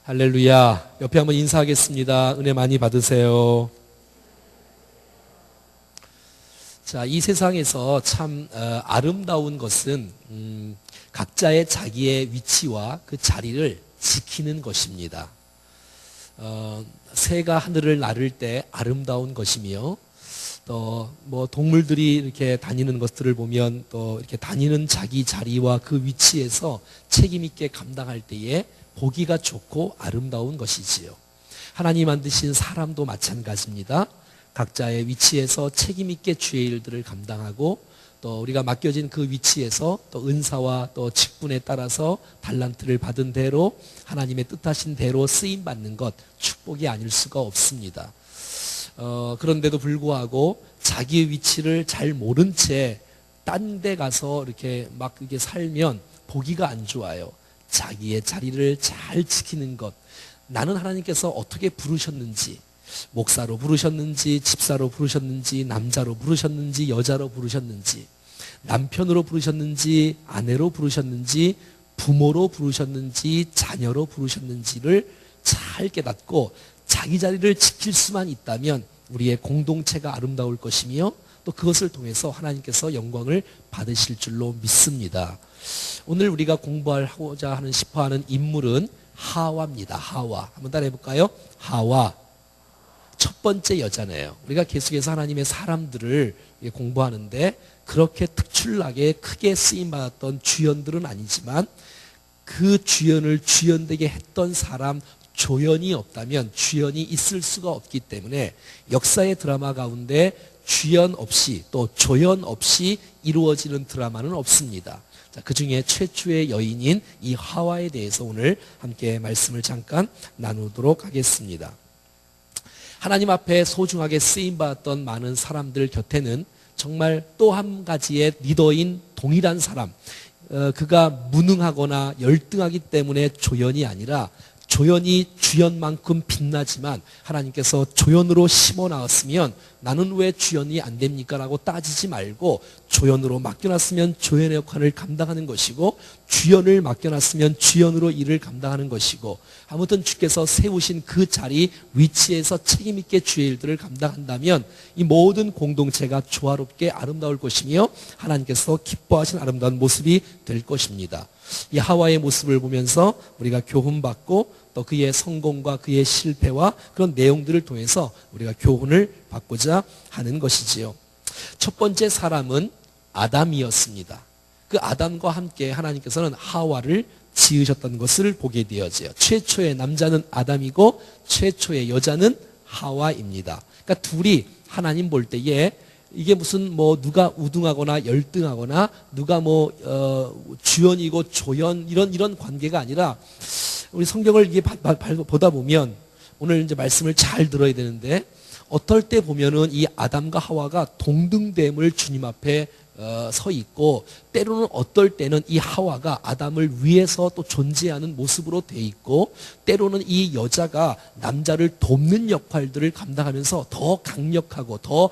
할렐루야. 옆에 한번 인사하겠습니다. 은혜 많이 받으세요. 자, 이 세상에서 참 아름다운 것은 각자의 자기의 위치와 그 자리를 지키는 것입니다. 새가 하늘을 나를 때 아름다운 것이며, 또 뭐 동물들이 이렇게 다니는 것들을 보면 또 이렇게 다니는 자기 자리와 그 위치에서 책임 있게 감당할 때에 보기가 좋고 아름다운 것이지요. 하나님 만드신 사람도 마찬가지입니다. 각자의 위치에서 책임 있게 주의 일들을 감당하고, 또 우리가 맡겨진 그 위치에서 또 은사와 또 직분에 따라서 달란트를 받은 대로 하나님의 뜻하신 대로 쓰임 받는 것, 축복이 아닐 수가 없습니다. 그런데도 불구하고 자기의 위치를 잘 모른 채 딴 데 가서 이렇게 막 이렇게 살면 보기가 안 좋아요. 자기의 자리를 잘 지키는 것. 나는 하나님께서 어떻게 부르셨는지, 목사로 부르셨는지, 집사로 부르셨는지, 남자로 부르셨는지, 여자로 부르셨는지, 남편으로 부르셨는지, 아내로 부르셨는지, 부모로 부르셨는지, 자녀로 부르셨는지를 잘 깨닫고 자기 자리를 지킬 수만 있다면 우리의 공동체가 아름다울 것이며, 또 그것을 통해서 하나님께서 영광을 받으실 줄로 믿습니다. 오늘 우리가 공부하고자 하는 싶어하는 인물은 하와입니다. 하와. 한번 따라해 볼까요? 하와. 첫 번째 여자네요. 우리가 계속해서 하나님의 사람들을 공부하는데 그렇게 특출나게 크게 쓰임받았던 주연들은 아니지만, 그 주연을 주연되게 했던 사람 조연이 없다면 주연이 있을 수가 없기 때문에 역사의 드라마 가운데 주연 없이 또 조연 없이 이루어지는 드라마는 없습니다. 그 중에 최초의 여인인 이 하와에 대해서 오늘 함께 말씀을 잠깐 나누도록 하겠습니다. 하나님 앞에 소중하게 쓰임받았던 많은 사람들 곁에는 정말 또 한 가지의 리더인 동일한 사람, 그가 무능하거나 열등하기 때문에 조연이 아니라 조연이 주연만큼 빛나지만 하나님께서 조연으로 심어 나왔으면 나는 왜 주연이 안 됩니까? 라고 따지지 말고 조연으로 맡겨놨으면 조연의 역할을 감당하는 것이고, 주연을 맡겨놨으면 주연으로 일을 감당하는 것이고, 아무튼 주께서 세우신 그 자리 위치에서 책임 있게 주의 일들을 감당한다면 이 모든 공동체가 조화롭게 아름다울 것이며 하나님께서 기뻐하신 아름다운 모습이 될 것입니다. 이 하와의 모습을 보면서 우리가 교훈받고 또 그의 성공과 그의 실패와 그런 내용들을 통해서 우리가 교훈을 받고자 하는 것이지요. 첫 번째 사람은 아담이었습니다. 그 아담과 함께 하나님께서는 하와를 지으셨던 것을 보게 되어져요. 최초의 남자는 아담이고 최초의 여자는 하와입니다. 그러니까 둘이 하나님 볼 때에 이게 무슨 뭐 누가 우등하거나 열등하거나 누가 뭐 주연이고 조연 이런 관계가 아니라, 우리 성경을 이게 보다 보면 오늘 이제 말씀을 잘 들어야 되는데, 어떨 때 보면은 이 아담과 하와가 동등됨을 주님 앞에 서 있고, 때로는 어떨 때는 이 하와가 아담을 위해서 또 존재하는 모습으로 돼 있고, 때로는 이 여자가 남자를 돕는 역할들을 감당하면서 더 강력하고 더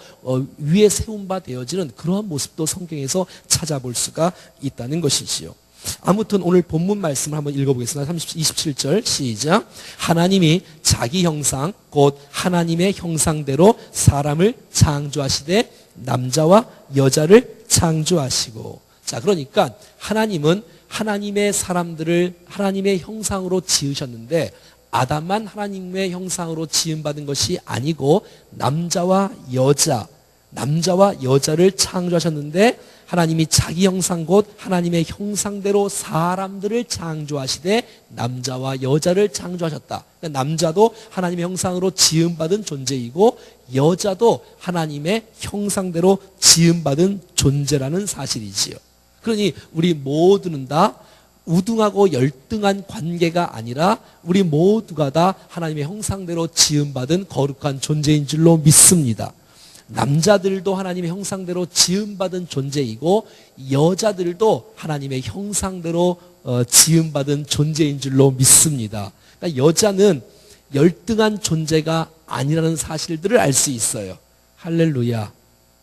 위에 세운 바 되어지는 그러한 모습도 성경에서 찾아볼 수가 있다는 것이지요. 아무튼 오늘 본문 말씀을 한번 읽어보겠습니다. 27절 시작. 하나님이 자기 형상 곧 하나님의 형상대로 사람을 창조하시되 남자와 여자를 창조하시고. 자, 그러니까 하나님은 하나님의 사람들을 하나님의 형상으로 지으셨는데, 아담만 하나님의 형상으로 지음받은 것이 아니고 남자와 여자를 창조하셨는데, 하나님이 자기 형상 곧 하나님의 형상대로 사람들을 창조하시되 남자와 여자를 창조하셨다. 그러니까 남자도 하나님의 형상으로 지음받은 존재이고 여자도 하나님의 형상대로 지음받은 존재라는 사실이지요. 그러니 우리 모두는 다 우등하고 열등한 관계가 아니라 우리 모두가 다 하나님의 형상대로 지음받은 거룩한 존재인 줄로 믿습니다. 남자들도 하나님의 형상대로 지음받은 존재이고 여자들도 하나님의 형상대로 지음받은 존재인 줄로 믿습니다. 그러니까 여자는 열등한 존재가 아니라는 사실들을 알 수 있어요. 할렐루야.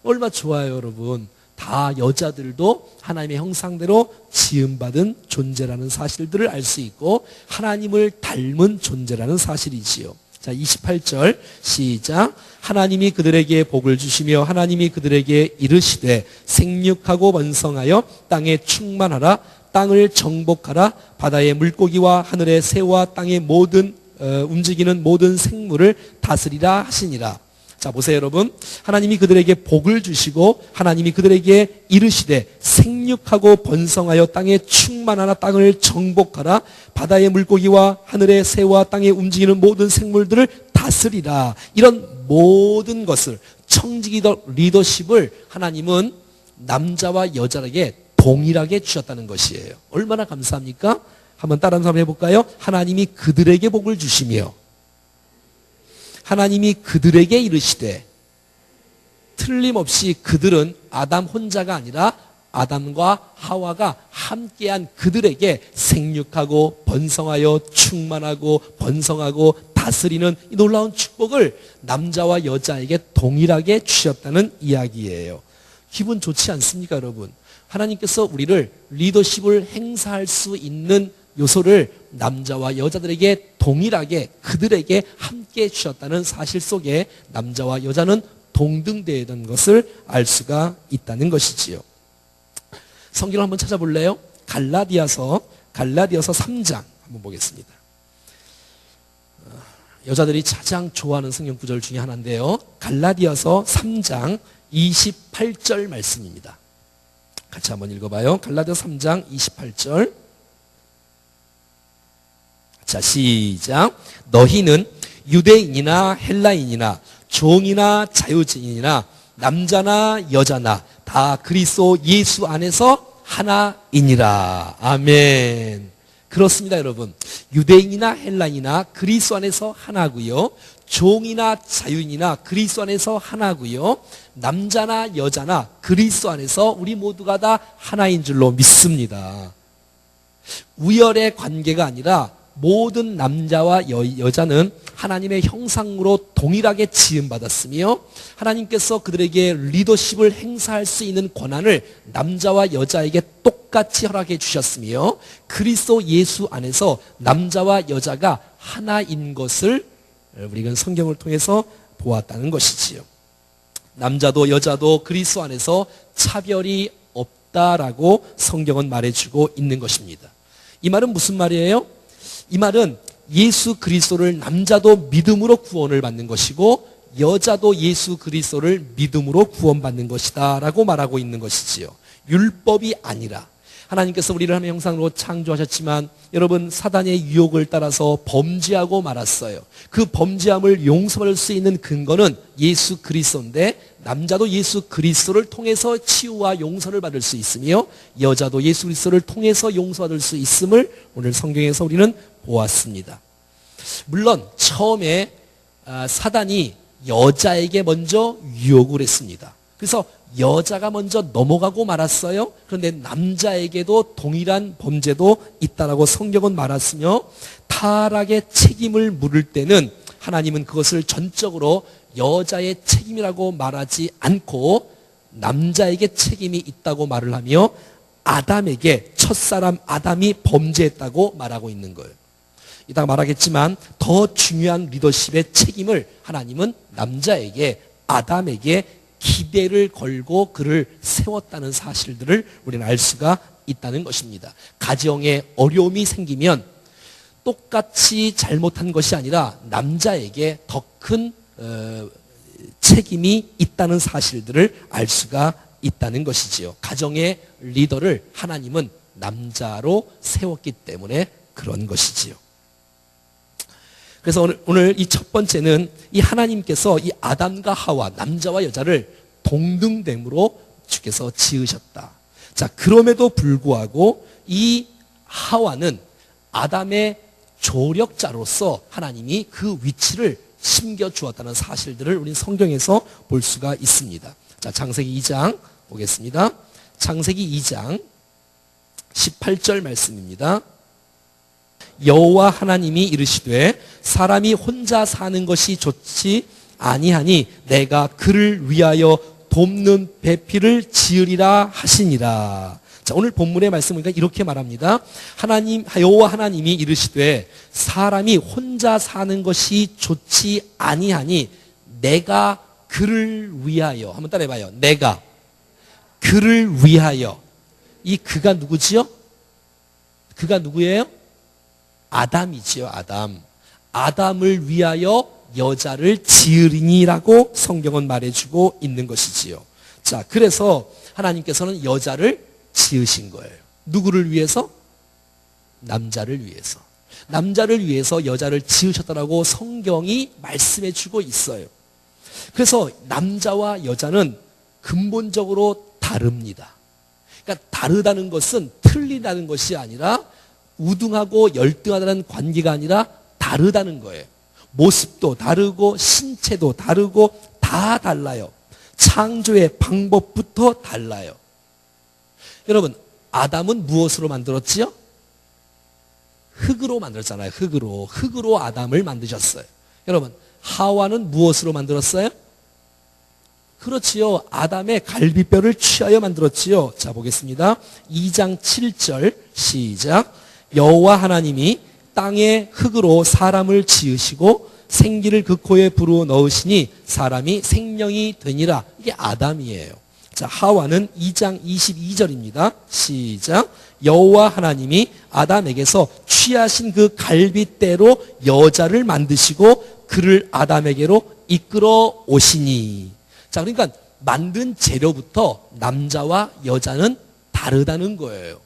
얼마나 좋아요, 여러분. 다 여자들도 하나님의 형상대로 지음받은 존재라는 사실들을 알 수 있고 하나님을 닮은 존재라는 사실이지요. 자, 28절 시작. 하나님이 그들에게 복을 주시며 하나님이 그들에게 이르시되 생육하고 번성하여 땅에 충만하라. 땅을 정복하라. 바다의 물고기와 하늘의 새와 땅의 모든 움직이는 모든 생물을 다스리라 하시니라. 자, 보세요 여러분. 하나님이 그들에게 복을 주시고 하나님이 그들에게 이르시되 생육하고 번성하여 땅에 충만하라. 땅을 정복하라. 바다의 물고기와 하늘의 새와 땅에 움직이는 모든 생물들을 다스리라. 이런 모든 것을 청지기 리더십을 하나님은 남자와 여자에게 동일하게 주셨다는 것이에요. 얼마나 감사합니까? 한번 따라서 한번 해볼까요? 하나님이 그들에게 복을 주시며 하나님이 그들에게 이르시되, 틀림없이 그들은 아담 혼자가 아니라 아담과 하와가 함께한 그들에게 생육하고 번성하여 충만하고 번성하고 다스리는 이 놀라운 축복을 남자와 여자에게 동일하게 주셨다는 이야기예요. 기분 좋지 않습니까, 여러분? 하나님께서 우리를 리더십을 행사할 수 있는 요소를 남자와 여자들에게 동일하게 그들에게 함께 주셨다는 사실 속에 남자와 여자는 동등되던 것을 알 수가 있다는 것이지요. 성경을 한번 찾아볼래요? 갈라디아서 3장 한번 보겠습니다. 여자들이 가장 좋아하는 성경 구절 중에 하나인데요. 갈라디아서 3장 28절 말씀입니다. 같이 한번 읽어봐요. 갈라디아서 3장 28절. 자, 시작. 너희는 유대인이나 헬라인이나 종이나 자유인이나 남자나 여자나 다 그리스도 예수 안에서 하나이니라. 아멘. 그렇습니다, 여러분. 유대인이나 헬라인이나 그리스도 안에서 하나고요. 종이나 자유인이나 그리스도 안에서 하나고요. 남자나 여자나 그리스도 안에서 우리 모두가 다 하나인 줄로 믿습니다. 우열의 관계가 아니라 모든 남자와 여자는 하나님의 형상으로 동일하게 지음받았으며 하나님께서 그들에게 리더십을 행사할 수 있는 권한을 남자와 여자에게 똑같이 허락해 주셨으며 그리스도 예수 안에서 남자와 여자가 하나인 것을 우리는 성경을 통해서 보았다는 것이지요. 남자도 여자도 그리스도 안에서 차별이 없다라고 성경은 말해주고 있는 것입니다. 이 말은 무슨 말이에요? 이 말은 예수 그리스도를 남자도 믿음으로 구원을 받는 것이고 여자도 예수 그리스도를 믿음으로 구원받는 것이다 라고 말하고 있는 것이지요. 율법이 아니라 하나님께서 우리를 하나님의 형상으로 창조하셨지만 여러분 사단의 유혹을 따라서 범죄하고 말았어요. 그 범죄함을 용서받을 수 있는 근거는 예수 그리스도인데 남자도 예수 그리스도를 통해서 치유와 용서를 받을 수 있으며 여자도 예수 그리스도를 통해서 용서받을 수 있음을 오늘 성경에서 우리는 보았습니다. 물론 처음에 사단이 여자에게 먼저 유혹을 했습니다. 그래서 여자가 먼저 넘어가고 말았어요. 그런데 남자에게도 동일한 범죄도 있다라고 성경은 말했으며 타락의 책임을 물을 때는 하나님은 그것을 전적으로 여자의 책임이라고 말하지 않고 남자에게 책임이 있다고 말을 하며 아담에게 첫사람 아담이 범죄했다고 말하고 있는 거예요. 이따가 말하겠지만 더 중요한 리더십의 책임을 하나님은 남자에게 아담에게 기대를 걸고 그를 세웠다는 사실들을 우리는 알 수가 있다는 것입니다. 가정에 어려움이 생기면 똑같이 잘못한 것이 아니라 남자에게 더 큰 책임이 있다는 사실들을 알 수가 있다는 것이지요. 가정의 리더를 하나님은 남자로 세웠기 때문에 그런 것이지요. 그래서 오늘 이 첫 번째는 이 하나님께서 이 아담과 하와 남자와 여자를 동등됨으로 주께서 지으셨다. 자, 그럼에도 불구하고 이 하와는 아담의 조력자로서 하나님이 그 위치를 심겨주었다는 사실들을 우리 성경에서 볼 수가 있습니다. 자, 창세기 2장 보겠습니다. 창세기 2장 18절 말씀입니다. 여호와 하나님이 이르시되 사람이 혼자 사는 것이 좋지 아니하니 내가 그를 위하여 돕는 배필을 지으리라 하시니라. 자, 오늘 본문의 말씀을 보니까 이렇게 말합니다. 여호와 하나님이 이르시되 사람이 혼자 사는 것이 좋지 아니하니 내가 그를 위하여, 한번 따라해봐요. 내가 그를 위하여. 이 그가 누구지요? 그가 누구예요? 아담이지요. 아담을 위하여 여자를 지으리니라고 성경은 말해주고 있는 것이지요. 자, 그래서 하나님께서는 여자를 지으신 거예요. 누구를 위해서? 남자를 위해서. 남자를 위해서 여자를 지으셨다라고 성경이 말씀해주고 있어요. 그래서 남자와 여자는 근본적으로 다릅니다. 그러니까 다르다는 것은 틀리다는 것이 아니라 우등하고 열등하다는 관계가 아니라 다르다는 거예요. 모습도 다르고 신체도 다르고 다 달라요. 창조의 방법부터 달라요. 여러분, 아담은 무엇으로 만들었지요? 흙으로 만들었잖아요. 흙으로 아담을 만드셨어요. 여러분, 하와는 무엇으로 만들었어요? 그렇지요. 아담의 갈비뼈를 취하여 만들었지요. 자, 보겠습니다. 2장 7절 시작. 여호와 하나님이 땅의 흙으로 사람을 지으시고 생기를 그 코에 불어 넣으시니 사람이 생명이 되니라. 이게 아담이에요. 자, 하와는 2장 22절입니다. 시작. 여호와 하나님이 아담에게서 취하신 그 갈빗대로 여자를 만드시고 그를 아담에게로 이끌어 오시니. 자, 그러니까 만든 재료부터 남자와 여자는 다르다는 거예요.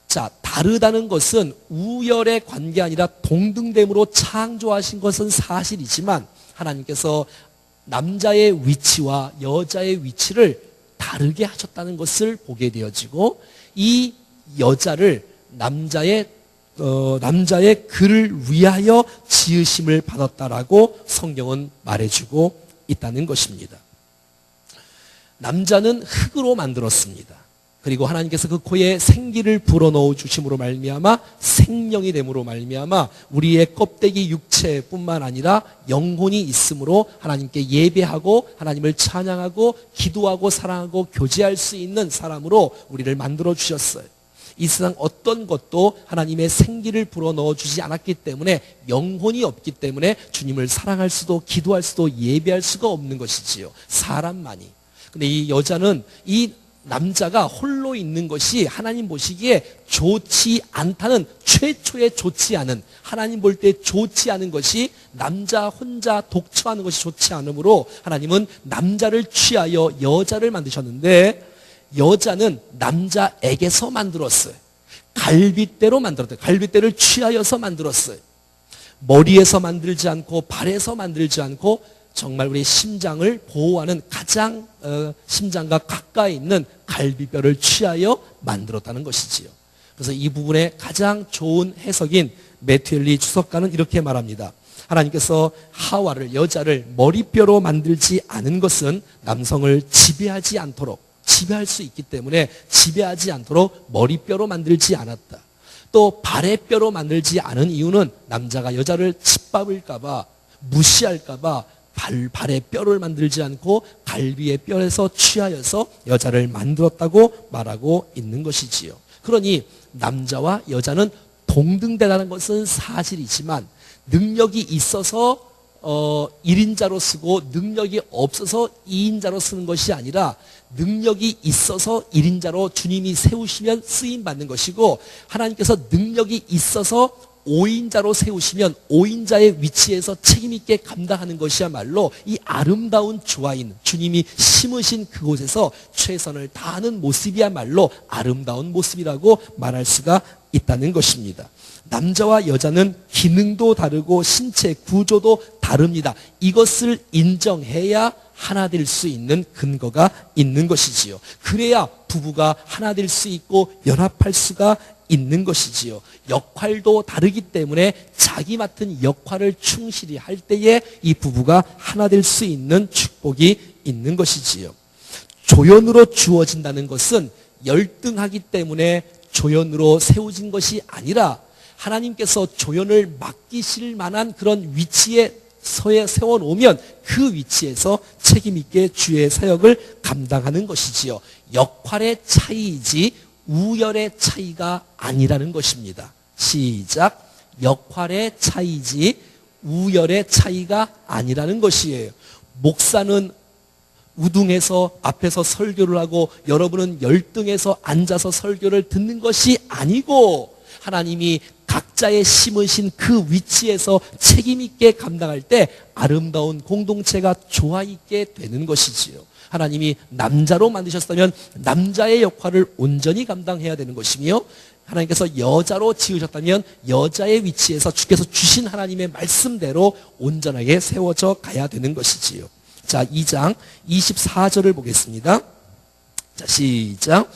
자, 다르다는 것은 우열의 관계 아니라 동등됨으로 창조하신 것은 사실이지만 하나님께서 남자의 위치와 여자의 위치를 다르게 하셨다는 것을 보게 되어지고 이 여자를 남자의 그를 위하여 지으심을 받았다라고 성경은 말해주고 있다는 것입니다. 남자는 흙으로 만들었습니다. 그리고 하나님께서 그 코에 생기를 불어넣어 주심으로 말미암아 생명이 됨으로 말미암아 우리의 껍데기 육체뿐만 아니라 영혼이 있으므로 하나님께 예배하고 하나님을 찬양하고 기도하고 사랑하고 교제할 수 있는 사람으로 우리를 만들어 주셨어요. 이 세상 어떤 것도 하나님의 생기를 불어넣어 주지 않았기 때문에 영혼이 없기 때문에 주님을 사랑할 수도 기도할 수도 예배할 수가 없는 것이지요. 사람만이. 근데 이 여자는 이 남자가 홀로 있는 것이 하나님 보시기에 좋지 않다는, 최초에 좋지 않은, 하나님 볼 때 좋지 않은 것이 남자 혼자 독처하는 것이 좋지 않으므로 하나님은 남자를 취하여 여자를 만드셨는데 여자는 남자에게서 만들었어요. 갈빗대로 만들었어요. 갈빗대를 취하여서 만들었어요. 머리에서 만들지 않고 발에서 만들지 않고 정말 우리 심장을 보호하는 가장 심장과 가까이 있는 갈비뼈를 취하여 만들었다는 것이지요. 그래서 이 부분에 가장 좋은 해석인 매튜엘리 주석가는 이렇게 말합니다. 하나님께서 하와를, 여자를 머리뼈로 만들지 않은 것은 남성을 지배하지 않도록, 지배할 수 있기 때문에 지배하지 않도록 머리뼈로 만들지 않았다. 또 발의 뼈로 만들지 않은 이유는 남자가 여자를 짓밟을까봐, 무시할까봐 발의 뼈를 만들지 않고 갈비의 뼈에서 취하여서 여자를 만들었다고 말하고 있는 것이지요. 그러니 남자와 여자는 동등되다는 것은 사실이지만 능력이 있어서 1인자로 쓰고 능력이 없어서 2인자로 쓰는 것이 아니라 능력이 있어서 1인자로 주님이 세우시면 쓰임받는 것이고 하나님께서 능력이 있어서 5인자로 세우시면 5인자의 위치에서 책임있게 감당하는 것이야말로 이 아름다운 조화인 주님이 심으신 그곳에서 최선을 다하는 모습이야말로 아름다운 모습이라고 말할 수가 있다는 것입니다. 남자와 여자는 기능도 다르고 신체 구조도 다릅니다. 이것을 인정해야 하나 될 수 있는 근거가 있는 것이지요. 그래야 부부가 하나 될 수 있고 연합할 수가 있는 것이지요. 역할도 다르기 때문에 자기 맡은 역할을 충실히 할 때에 이 부부가 하나 될 수 있는 축복이 있는 것이지요. 조연으로 주어진다는 것은 열등하기 때문에 조연으로 세워진 것이 아니라 하나님께서 조연을 맡기실 만한 그런 위치에 세워놓으면 그 위치에서 책임있게 주의 사역을 감당하는 것이지요. 역할의 차이이지 우열의 차이가 아니라는 것입니다. 시작. 역할의 차이지 우열의 차이가 아니라는 것이에요. 목사는 우등에서 앞에서 설교를 하고 여러분은 열등에서 앉아서 설교를 듣는 것이 아니고 하나님이 각자의 심으신 그 위치에서 책임있게 감당할 때 아름다운 공동체가 조화있게 되는 것이지요. 하나님이 남자로 만드셨다면 남자의 역할을 온전히 감당해야 되는 것이며 하나님께서 여자로 지으셨다면 여자의 위치에서 주께서 주신 하나님의 말씀대로 온전하게 세워져 가야 되는 것이지요. 자, 2장 24절을 보겠습니다. 자, 시작.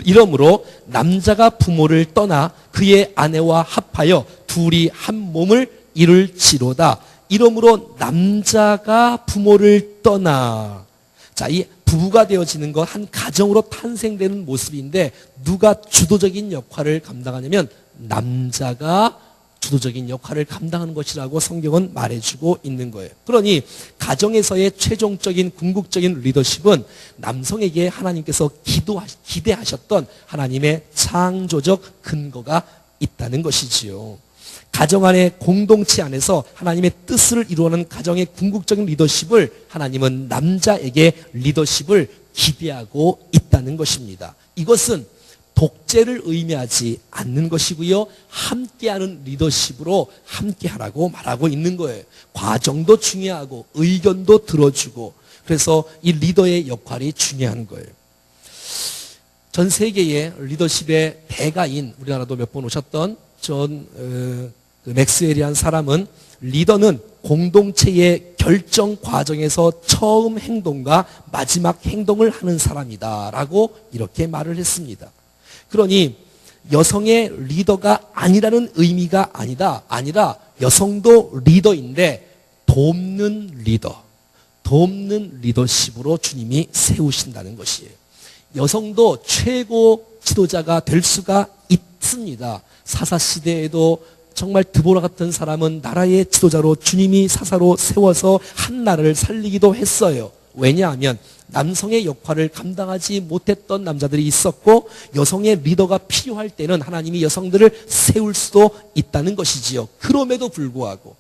이러므로 남자가 부모를 떠나 그의 아내와 합하여 둘이 한 몸을 이룰지로다. 이러므로 남자가 부모를 떠나. 자, 이 부부가 되어지는 것 한 가정으로 탄생되는 모습인데 누가 주도적인 역할을 감당하냐면 남자가 주도적인 역할을 감당하는 것이라고 성경은 말해주고 있는 거예요. 그러니 가정에서의 최종적인 궁극적인 리더십은 남성에게 하나님께서 기대하셨던 하나님의 창조적 근거가 있다는 것이지요. 가정 안의 공동체 안에서 하나님의 뜻을 이루어가는 가정의 궁극적인 리더십을 하나님은 남자에게 리더십을 기대하고 있다는 것입니다. 이것은 독재를 의미하지 않는 것이고요. 함께하는 리더십으로 함께하라고 말하고 있는 거예요. 과정도 중요하고 의견도 들어주고 그래서 이 리더의 역할이 중요한 거예요. 전 세계의 리더십의 대가인 우리나라도 몇 번 오셨던 존 맥스웰이라는 사람은 리더는 공동체의 결정 과정에서 처음 행동과 마지막 행동을 하는 사람이다 라고 이렇게 말을 했습니다. 그러니 여성의 리더가 아니라는 의미가 아니라 여성도 리더인데 돕는 리더십으로 주님이 세우신다는 것이에요. 여성도 최고 지도자가 될 수가 있습니다. 사사시대에도 정말 드보라 같은 사람은 나라의 지도자로 주님이 사사로 세워서 한 나라를 살리기도 했어요. 왜냐하면 남성의 역할을 감당하지 못했던 남자들이 있었고 여성의 리더가 필요할 때는 하나님이 여성들을 세울 수도 있다는 것이지요. 그럼에도 불구하고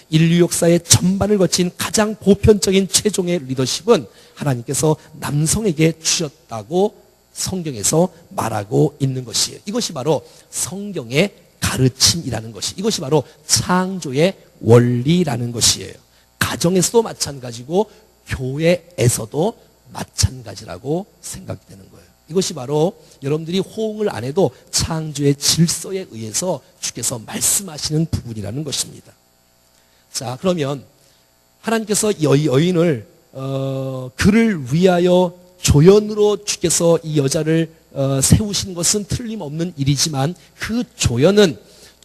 인류 역사의 전반을 거친 가장 보편적인 최종의 리더십은 하나님께서 남성에게 주셨다고 성경에서 말하고 있는 것이에요. 이것이 바로 성경의 가르침이라는 것이, 이것이 바로 창조의 원리라는 것이에요. 가정에서도 마찬가지고 교회에서도 마찬가지라고 생각되는 거예요. 이것이 바로 여러분들이 호응을 안 해도 창조의 질서에 의해서 주께서 말씀하시는 부분이라는 것입니다. 자, 그러면 하나님께서 여인을 그를 위하여 조연으로 주께서 이 여자를 세우신 것은 틀림없는 일이지만 그 조연은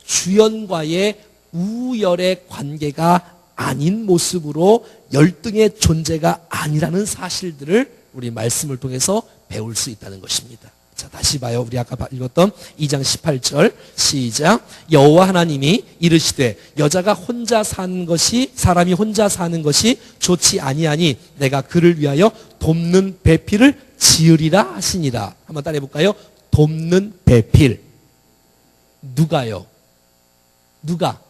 주연과의 우열의 관계가 아닌 모습으로 열등의 존재가 아니라는 사실들을 우리 말씀을 통해서 배울 수 있다는 것입니다. 자, 다시 봐요. 우리 아까 읽었던 2장 18절 시작. 여호와 하나님이 이르시되 여자가 혼자 사는 것이 사람이 혼자 사는 것이 좋지 아니하니 내가 그를 위하여 돕는 배필을 지으리라 하시니라. 한번 따라해 볼까요? 돕는 배필. 누가요? 누가?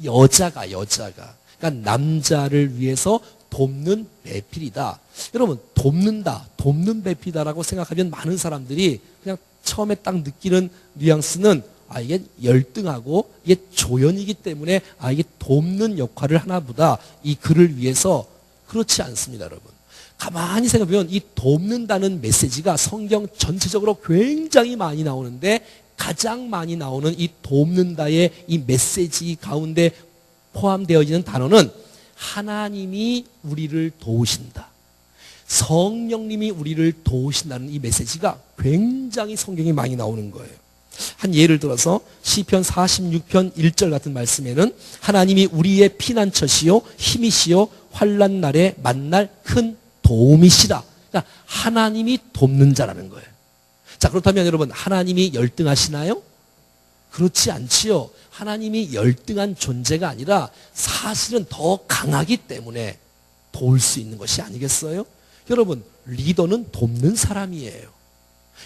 여자가. 그러니까 남자를 위해서 돕는 배필이다. 여러분, 돕는 배필이다라고 생각하면 많은 사람들이 그냥 처음에 딱 느끼는 뉘앙스는 이게 열등하고 이게 조연이기 때문에 이게 돕는 역할을 하나 보다 이 글을 위해서. 그렇지 않습니다, 여러분. 가만히 생각해보면 이 돕는다는 메시지가 성경 전체적으로 굉장히 많이 나오는데 가장 많이 나오는 이 돕는다의 이 메시지 가운데 포함되어 있는 단어는 하나님이 우리를 도우신다. 성령님이 우리를 도우신다는 이 메시지가 굉장히 성경에 많이 나오는 거예요. 한 예를 들어서 시편 46편 1절 같은 말씀에는 하나님이 우리의 피난처시요 힘이시요 환난 날에 만날 큰 도움이시라. 그러니까 하나님이 돕는 자라는 거예요. 자, 그렇다면 여러분, 하나님이 열등하시나요? 그렇지 않지요. 하나님이 열등한 존재가 아니라 사실은 더 강하기 때문에 도울 수 있는 것이 아니겠어요? 여러분, 리더는 돕는 사람이에요.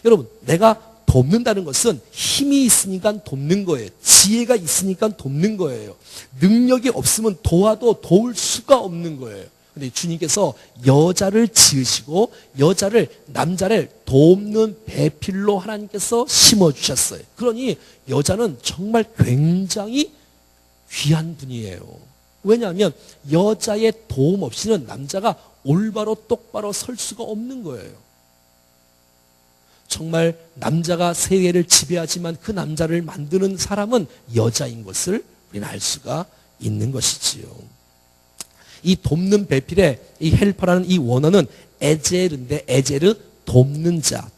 여러분, 내가 돕는다는 것은 힘이 있으니까 돕는 거예요. 지혜가 있으니까 돕는 거예요. 능력이 없으면 도와도 도울 수가 없는 거예요. 근데 주님께서 여자를 지으시고 남자를 돕는 배필로 하나님께서 심어주셨어요. 그러니 여자는 정말 굉장히 귀한 분이에요. 왜냐하면 여자의 도움 없이는 남자가 올바로 똑바로 설 수가 없는 거예요. 정말 남자가 세계를 지배하지만 그 남자를 만드는 사람은 여자인 것을 우리는 알 수가 있는 것이지요. 이 돕는 배필의 이 헬퍼라는 이 원어는 에제르인데, 에제르 돕는 자.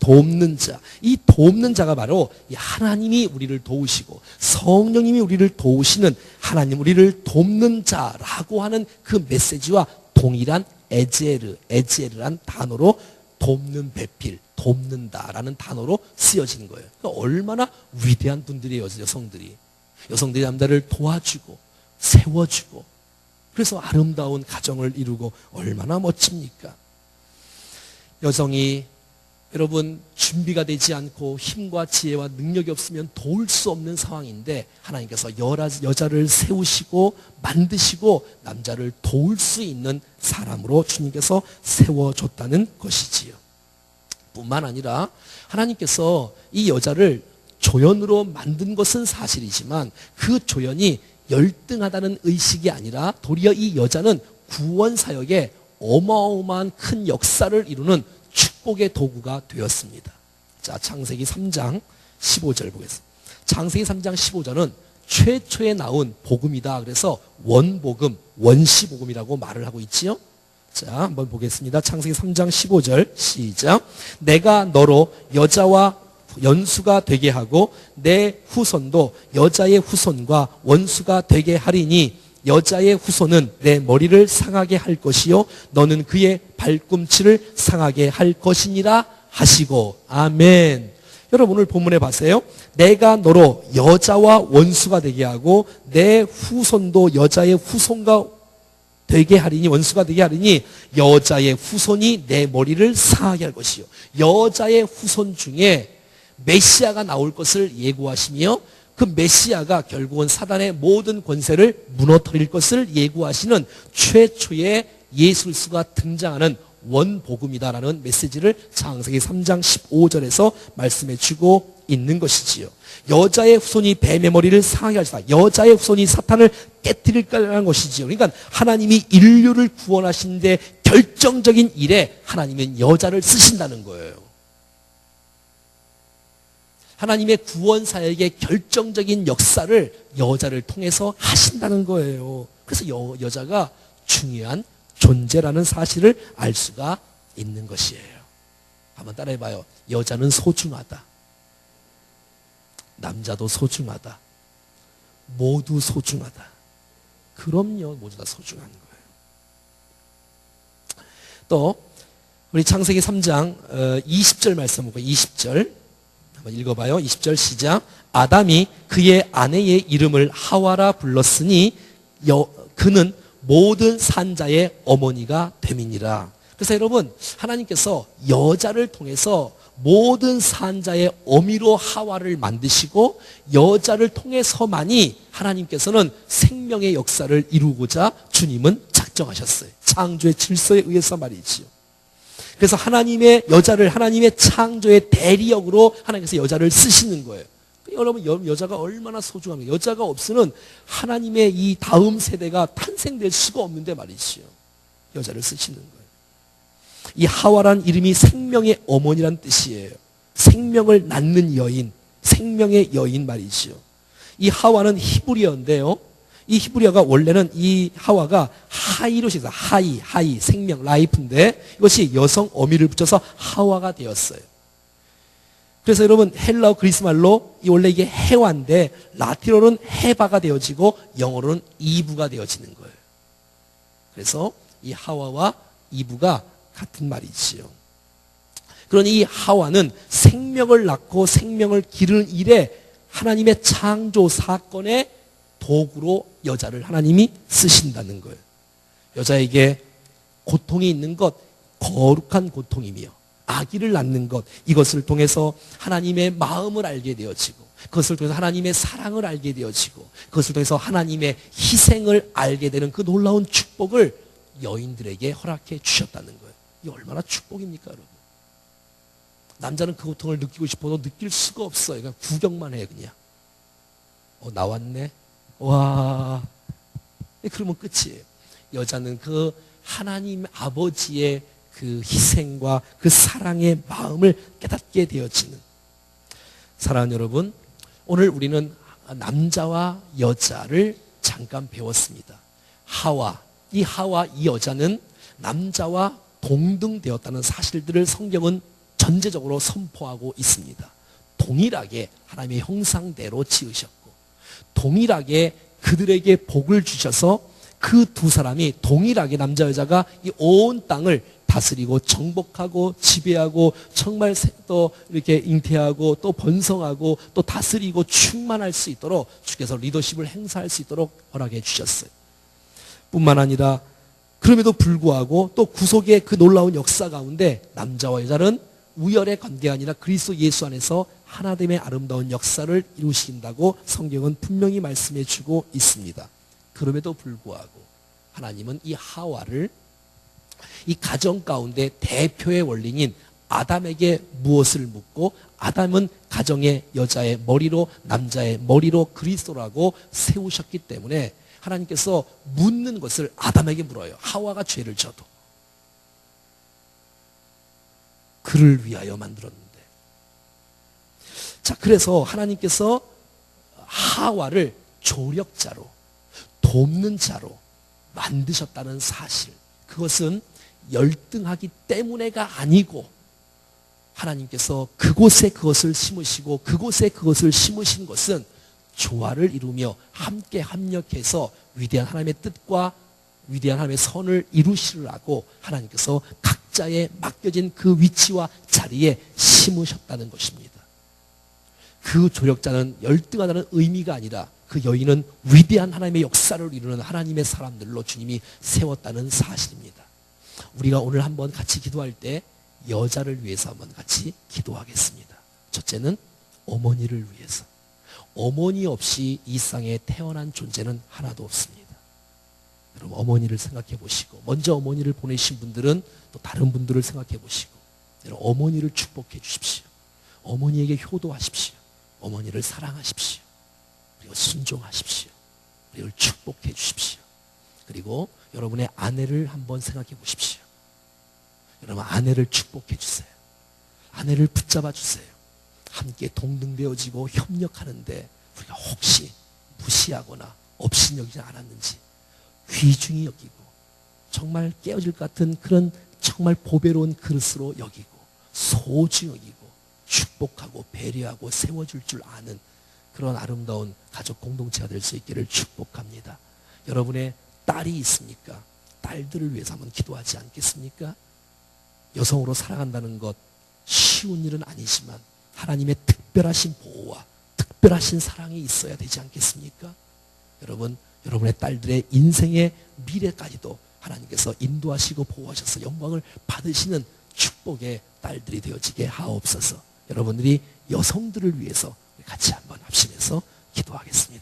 이 돕는 자가 바로 하나님이 우리를 도우시고 성령님이 우리를 도우시는 하나님, 우리를 돕는 자라고 하는 그 메시지와 동일한 에제르란 단어로 돕는 배필, 돕는다라는 단어로 쓰여진 거예요. 그러니까 얼마나 위대한 분들이에요, 여성들이 남자를 도와주고 세워주고, 그래서 아름다운 가정을 이루고 얼마나 멋집니까? 여성이 여러분 준비가 되지 않고 힘과 지혜와 능력이 없으면 도울 수 없는 상황인데 하나님께서 여자를 세우시고 만드시고 남자를 도울 수 있는 사람으로 주님께서 세워줬다는 것이지요. 뿐만 아니라 하나님께서 이 여자를 조연으로 만든 것은 사실이지만 그 조연이 열등하다는 의식이 아니라 도리어 이 여자는 구원 사역에 어마어마한 큰 역사를 이루는 축복의 도구가 되었습니다. 자, 창세기 3장 15절 보겠습니다. 창세기 3장 15절은 최초에 나온 복음이다. 그래서 원복음, 원시복음이라고 말을 하고 있지요. 자, 한번 보겠습니다. 창세기 3장 15절 시작. 내가 너로 여자와 연수가 되게 하고 내 후손도 여자의 후손과 원수가 되게 하리니 여자의 후손은 내 머리를 상하게 할 것이요 너는 그의 발꿈치를 상하게 할 것이니라 하시고. 아멘. 여러분 오늘 본문에 보세요. 내가 너로 여자와 원수가 되게 하고 내 후손도 여자의 후손과 되게 하리니, 원수가 되게 하리니 여자의 후손이 내 머리를 상하게 할 것이요. 여자의 후손 중에 메시아가 나올 것을 예고하시며 그 메시아가 결국은 사단의 모든 권세를 무너뜨릴 것을 예고하시는 최초의 예수 그리스도가 등장하는 원복음이다라는 메시지를 창세기 3장 15절에서 말씀해 주고 있는 것이지요. 여자의 후손이 뱀의 머리를 상하게 하시다. 여자의 후손이 사탄을 깨뜨릴 거라는 것이지요. 그러니까 하나님이 인류를 구원하시는데 결정적인 일에 하나님은 여자를 쓰신다는 거예요. 하나님의 구원 사역의 결정적인 역사를 여자를 통해서 하신다는 거예요. 그래서 여자가 중요한 존재라는 사실을 알 수가 있는 것이에요. 한번 따라해봐요. 여자는 소중하다. 남자도 소중하다. 모두 소중하다. 그럼요, 모두 다 소중한 거예요. 또 우리 창세기 3장 20절 말씀 보고 20절 한번 읽어봐요. 20절 시작. 아담이 그의 아내의 이름을 하와라 불렀으니 그는 모든 산자의 어머니가 됨이니라. 그래서 여러분 하나님께서 여자를 통해서 모든 산자의 어미로 하와를 만드시고 여자를 통해서만이 하나님께서는 생명의 역사를 이루고자 주님은 작정하셨어요. 창조의 질서에 의해서 말이지요. 그래서 하나님의 여자를 하나님의 창조의 대리역으로 하나님께서 여자를 쓰시는 거예요. 여러분 여자가 얼마나 소중합니까? 여자가 없으면 하나님의 이 다음 세대가 탄생될 수가 없는데 말이지요. 여자를 쓰시는 거예요. 이 하와란 이름이 생명의 어머니란 뜻이에요. 생명을 낳는 여인, 생명의 여인 말이지요. 이 하와는 히브리어인데요. 이 히브리어가 원래는 이 하와가 하이로 시작해서 하이, 생명, 라이프인데 이것이 여성 어미를 붙여서 하와가 되었어요. 그래서 여러분 헬라어 그리스 말로 원래 이게 해와인데 라틴어로는 헤바가 되어지고 영어로는 이브가 되어지는 거예요. 그래서 이 하와와 이브가 같은 말이지요. 그러니 이 하와는 생명을 낳고 생명을 기르는 일에 하나님의 창조 사건의 도구로 여자를 하나님이 쓰신다는 거예요. 여자에게 고통이 있는 것, 거룩한 고통이며 아기를 낳는 것, 이것을 통해서 하나님의 마음을 알게 되어지고, 그것을 통해서 하나님의 사랑을 알게 되어지고, 그것을 통해서 하나님의 희생을 알게 되는 그 놀라운 축복을 여인들에게 허락해 주셨다는 거예요. 이게 얼마나 축복입니까, 여러분? 남자는 그 고통을 느끼고 싶어도 느낄 수가 없어요. 그냥 구경만 해, 그냥. 나왔네? 와. 그러면 끝이에요. 여자는 그 하나님 아버지의 그 희생과 그 사랑의 마음을 깨닫게 되어지는. 사랑하는 여러분, 오늘 우리는 남자와 여자를 잠깐 배웠습니다. 이 여자는 남자와 동등되었다는 사실들을 성경은 전제적으로 선포하고 있습니다. 동일하게 하나님의 형상대로 지으셨고, 동일하게 그들에게 복을 주셔서 그 두 사람이 동일하게 남자 여자가 이 온 땅을 다스리고 정복하고 지배하고 정말 또 이렇게 잉태하고 또 번성하고 또 다스리고 충만할 수 있도록 주께서 리더십을 행사할 수 있도록 허락해 주셨어요. 뿐만 아니라 그럼에도 불구하고 또 구속의 그 놀라운 역사 가운데 남자와 여자는 우열의 관계가 아니라 그리스도 예수 안에서 하나됨의 아름다운 역사를 이루신다고 성경은 분명히 말씀해 주고 있습니다. 그럼에도 불구하고 하나님은 이 하와를 이 가정 가운데 대표의 원리인 아담에게 무엇을 묻고, 아담은 가정의 여자의 머리로, 남자의 머리로 그리스도라고 세우셨기 때문에 하나님께서 묻는 것을 아담에게 물어요. 하와가 죄를 져도 그를 위하여 만들었는데. 자, 그래서 하나님께서 하와를 조력자로, 돕는 자로 만드셨다는 사실, 그것은 열등하기 때문에가 아니고 하나님께서 그곳에 그것을 심으시고 그곳에 그것을 심으신 것은 조화를 이루며 함께 합력해서 위대한 하나님의 뜻과 위대한 하나님의 선을 이루시려고 하나님께서 각자의 맡겨진 그 위치와 자리에 심으셨다는 것입니다. 그 조력자는 열등하다는 의미가 아니라 그 여인은 위대한 하나님의 역사를 이루는 하나님의 사람들로 주님이 세웠다는 사실입니다. 우리가 오늘 한번 같이 기도할 때 여자를 위해서 한번 같이 기도하겠습니다. 첫째는 어머니를 위해서. 어머니 없이 이 땅에 태어난 존재는 하나도 없습니다. 여러분, 어머니를 생각해 보시고, 먼저 어머니를 보내신 분들은 또 다른 분들을 생각해 보시고, 여러분, 어머니를 축복해 주십시오. 어머니에게 효도하십시오. 어머니를 사랑하십시오. 그리고 순종하십시오. 그리고 축복해 주십시오. 그리고 여러분의 아내를 한번 생각해 보십시오. 여러분, 아내를 축복해 주세요. 아내를 붙잡아 주세요. 함께 동등되어지고 협력하는데 우리가 혹시 무시하거나 업신여기지 않았는지 귀중히 여기고, 정말 깨어질 것 같은 그런 정말 보배로운 그릇으로 여기고, 소중히 여기고, 축복하고 배려하고 세워줄 줄 아는 그런 아름다운 가족 공동체가 될 수 있기를 축복합니다. 여러분의 딸이 있습니까? 딸들을 위해서 한번 기도하지 않겠습니까? 여성으로 살아간다는 것 쉬운 일은 아니지만 하나님의 특별하신 보호와 특별하신 사랑이 있어야 되지 않겠습니까? 여러분, 여러분의 딸들의 인생의 미래까지도 하나님께서 인도하시고 보호하셔서 영광을 받으시는 축복의 딸들이 되어지게 하옵소서. 여러분들이 여성들을 위해서 같이 한번 합심해서 기도하겠습니다.